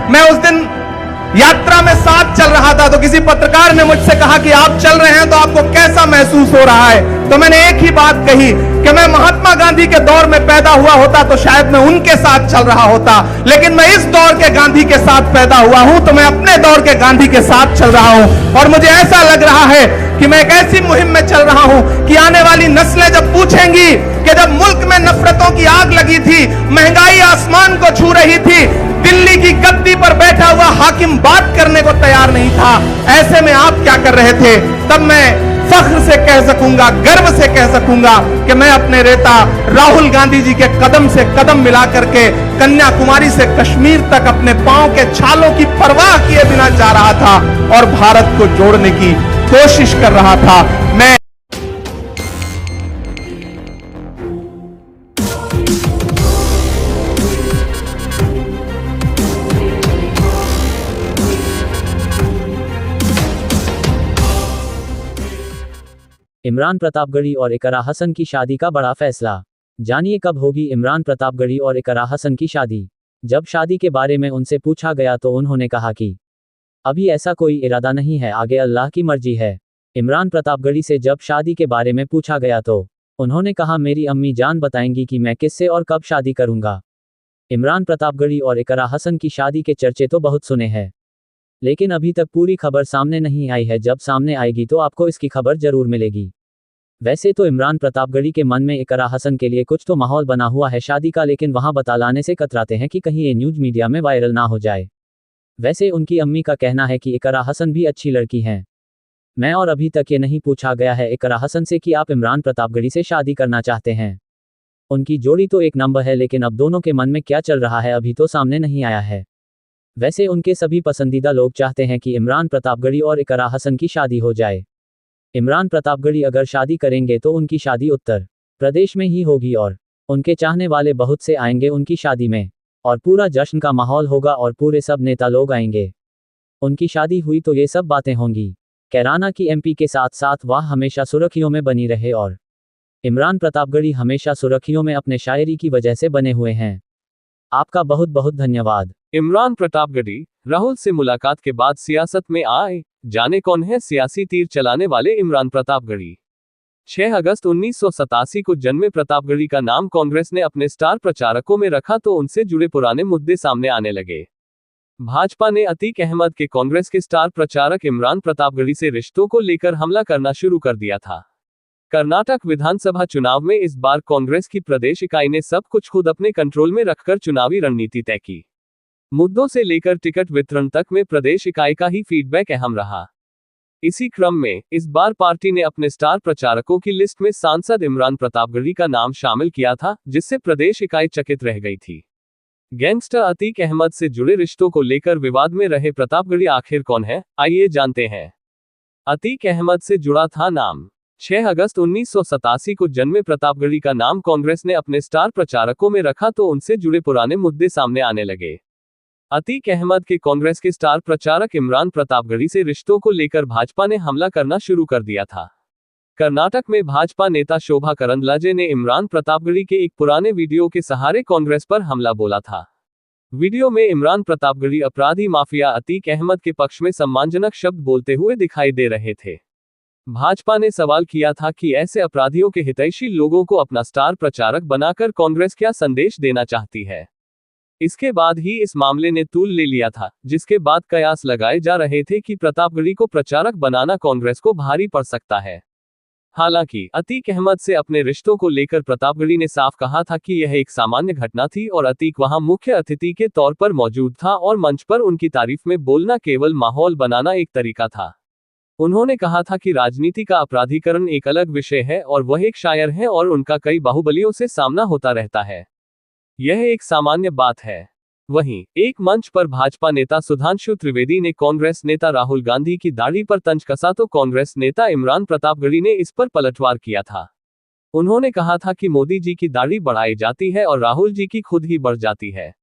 मैं उस दिन यात्रा में साथ चल रहा था, तो किसी पत्रकार ने मुझसे कहा कि आप चल रहे हैं तो आपको कैसा महसूस हो रहा है। तो मैंने एक ही बात कही कि मैं महात्मा गांधी के दौर में पैदा हुआ होता तो शायद मैं उनके साथ चल रहा होता, लेकिन मैं इस दौर के गांधी के साथ पैदा हुआ हूं, तो मैं अपने दौर के गांधी के साथ चल रहा हूं। और मुझे ऐसा लग रहा है कि मैं एक ऐसी मुहिम में चल रहा हूं कि आने वाली नस्लें जब पूछेंगी कि जब मुल्क में नफरतों की आग लगी थी, महंगाई आसमान को छू रही थी, दिल्ली की गद्दी पर बैठा हुआ हाकिम बात करने को तैयार नहीं था, ऐसे में आप क्या कर रहे थे, तब मैं फख्र से कह सकूंगा, गर्व से कह सकूंगा कि मैं अपने नेता राहुल गांधी जी के कदम से कदम मिला करके कन्याकुमारी से कश्मीर तक अपने पांव के छालों की परवाह किए बिना जा रहा था और भारत को जोड़ने की कोशिश कर रहा था। मैं इमरान प्रतापगढ़ी और इकरा हसन की शादी का बड़ा फैसला। जानिए कब होगी इमरान प्रतापगढ़ी और इकरा हसन की शादी। जब शादी के बारे में उनसे पूछा गया तो उन्होंने कहा कि अभी ऐसा कोई इरादा नहीं है, आगे अल्लाह की मर्जी है। इमरान प्रतापगढ़ी से जब शादी के बारे में पूछा गया तो उन्होंने कहा, मेरी अम्मी जान बताएंगी कि मैं किससे और कब शादी करूंगा। इमरान प्रतापगढ़ी और इकरा हसन की शादी के चर्चे तो बहुत सुने हैं, लेकिन अभी तक पूरी खबर सामने नहीं आई है। जब सामने आएगी तो आपको इसकी खबर जरूर मिलेगी। वैसे तो इमरान प्रतापगढ़ी के मन में इकरा हसन के लिए कुछ तो माहौल बना हुआ है शादी का, लेकिन वहां बता लाने से कतराते हैं कि कहीं ये न्यूज मीडिया में वायरल ना हो जाए। वैसे उनकी अम्मी का कहना है कि इकरा हसन भी अच्छी लड़की हैं। मैं और अभी तक ये नहीं पूछा गया है इकरा हसन से कि आप इमरान प्रतापगढ़ी से शादी करना चाहते हैं। उनकी जोड़ी तो एक नंबर है, लेकिन अब दोनों के मन में क्या चल रहा है अभी तो सामने नहीं आया है। वैसे उनके सभी पसंदीदा लोग चाहते हैं कि इमरान प्रतापगढ़ी और इकरा हसन की शादी हो जाए। इमरान प्रतापगढ़ी अगर शादी करेंगे तो उनकी शादी उत्तर प्रदेश में ही होगी और उनके चाहने वाले बहुत से आएंगे उनकी शादी में, और पूरा जश्न का माहौल होगा और पूरे सब नेता लोग आएंगे। उनकी शादी हुई तो ये सब बातें होंगी। कैराना की एमपी के साथ साथ वह हमेशा सुर्खियों में बनी रहे और इमरान प्रतापगढ़ी हमेशा सुर्खियों में अपने शायरी की वजह से बने हुए हैं। आपका बहुत बहुत धन्यवाद। इमरान प्रतापगढ़ी राहुल से मुलाकात के बाद सियासत में आए, जाने कौन है सियासी तीर चलाने वाले इमरान प्रतापगढ़ी। 6 अगस्त 1987 को जन्मे प्रतापगढ़ी का नाम कांग्रेस ने अपने स्टार प्रचारकों में रखा तो उनसे जुड़े पुराने मुद्दे सामने आने लगे। भाजपा ने अतीक अहमद के कांग्रेस के स्टार प्रचारक इमरान प्रतापगढ़ी से रिश्तों को लेकर हमला करना शुरू कर दिया था। कर्नाटक विधानसभा चुनाव में इस बार कांग्रेस की प्रदेश इकाई ने सब कुछ खुद अपने कंट्रोल में रखकर चुनावी रणनीति तय की। मुद्दों से लेकर टिकट वितरण तक में प्रदेश इकाई का ही फीडबैक अहम रहा। इसी क्रम में इस बार पार्टी ने अपने स्टार प्रचारकों की लिस्ट में सांसद इमरान प्रतापगढ़ी का नाम शामिल किया था, जिससे प्रदेश इकाई चकित रह गई थी। गैंगस्टर अतीक अहमद से जुड़े रिश्तों को लेकर विवाद में रहे प्रतापगढ़ी आखिर कौन है, आइए जानते हैं। अतीक अहमद से जुड़ा था नाम। 6 अगस्त 1987 को जन्मे प्रतापगढ़ी का नाम कांग्रेस ने अपने स्टार प्रचारकों में रखा तो उनसे जुड़े पुराने मुद्दे सामने आने लगे। अतीक अहमद के कांग्रेस के स्टार प्रचारक इमरान प्रतापगढ़ी से रिश्तों को लेकर भाजपा ने हमला करना शुरू कर दिया था। कर्नाटक में भाजपा नेता शोभा करंदलाजे ने इमरान प्रतापगढ़ी के एक पुराने वीडियो के सहारे कांग्रेस पर हमला बोला था। वीडियो में इमरान प्रतापगढ़ी अपराधी माफिया अतीक अहमद के पक्ष में सम्मानजनक शब्द बोलते हुए दिखाई दे रहे थे। भाजपा ने सवाल किया था कि ऐसे अपराधियों के हितैषी लोगों को अपना स्टार प्रचारक बनाकर कांग्रेस क्या संदेश देना चाहती है। इसके बाद ही इस मामले ने तूल ले लिया था, जिसके बाद कयास लगाए जा रहे थे कि प्रतापगढ़ी को प्रचारक बनाना कांग्रेस को भारी पड़ सकता है। हालांकि अतीक अहमद से अपने रिश्तों को लेकर प्रतापगढ़ी ने साफ कहा था कि यह एक सामान्य घटना थी और अतीक वहां मुख्य अतिथि के तौर पर मौजूद था और मंच पर उनकी तारीफ में बोलना केवल माहौल बनाना एक तरीका था। उन्होंने कहा था कि राजनीति का अपराधीकरण एक अलग विषय है और वह एक शायर है और उनका कई बाहुबलियों से सामना होता रहता है। यह एक सामान्य बात है। वहीं एक मंच पर भाजपा नेता सुधांशु त्रिवेदी ने कांग्रेस नेता राहुल गांधी की दाढ़ी पर तंज कसा तो कांग्रेस नेता इमरान प्रतापगढ़ी ने इस पर पलटवार किया था। उन्होंने कहा था कि मोदी जी की दाढ़ी बढ़ाई जाती है और राहुल जी की खुद ही बढ़ जाती है।